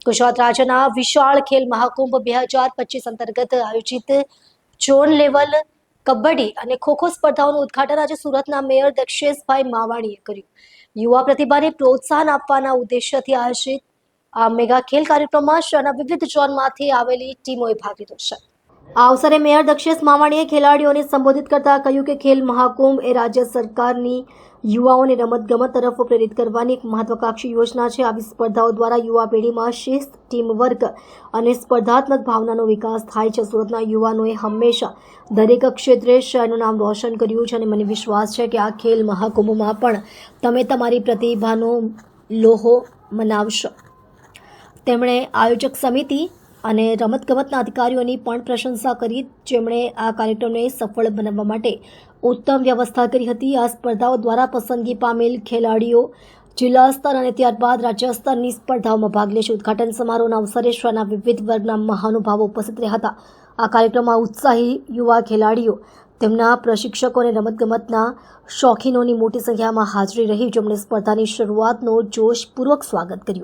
ગુજરાત રાજ્યના વિશાળ ખેલ મહાકુંભ 2025 અંતર્ગત આયોજિત ઝોન લેવલ કબડ્ડી અને ખોખો સ્પર્ધાઓનું ઉદ્ઘાટન આજે સુરતના મેયર દક્ષેશભાઈ માવાણીએ કર્યું. યુવા પ્રતિભાને પ્રોત્સાહન આપવાના ઉદ્દેશ્યથી આયોજિત આ મેગા ખેલ કાર્યક્રમમાં શહેરના વિવિધ ઝોનમાંથી આવેલી ટીમોએ ભાગ લીધો છે. આ અવસરે મેયર દક્ષેશ માવાણીએ ખેલાડીઓને સંબોધિત કરતા કહ્યું કે ખેલ મહાકુંભ એ રાજ્ય સરકારની યુવાઓને રમતગમત તરફ પ્રેરિત કરવાની એક મહત્વાકાંક્ષી યોજના છે. આવી સ્પર્ધાઓ દ્વારા યુવા પેઢીમાં શિસ્ત, ટીમ વર્ક અને સ્પર્ધાત્મક ભાવનાનો વિકાસ થાય છે. સુરતના યુવાનોએ હંમેશા દરેક ક્ષેત્રે શહેરનું નામ રોશન કર્યું છે અને મને વિશ્વાસ છે કે આ ખેલ મહાકુંભમાં પણ તમે તમારી પ્રતિભાનો લોહો મનાવશો. તેમણે આયોજક સમિતિ અને રમતગમતના અધિકારીઓની પણ પ્રશંસા કરી, જેમણે આ કાર્યક્રમને સફળ બનાવવા માટે ઉત્તમ વ્યવસ્થા કરી હતી. આ સ્પર્ધાઓ દ્વારા પસંદગી પામેલ ખેલાડીઓ જિલ્લા સ્તર અને ત્યારબાદ રાજ્ય સ્તરની સ્પર્ધાઓમાં ભાગ લેશે. ઉદ્ઘાટન સમારોહના અવસરે શહેરના વિવિધ વર્ગના મહાનુભાવો ઉપસ્થિત રહ્યા હતા. આ કાર્યક્રમમાં ઉત્સાહી યુવા ખેલાડીઓ, તેમના પ્રશિક્ષકો અને રમતગમતના શોખીનોની મોટી સંખ્યામાં હાજરી રહી, જેમણે સ્પર્ધાની શરૂઆતનો જોશપૂર્વક સ્વાગત કર્યું.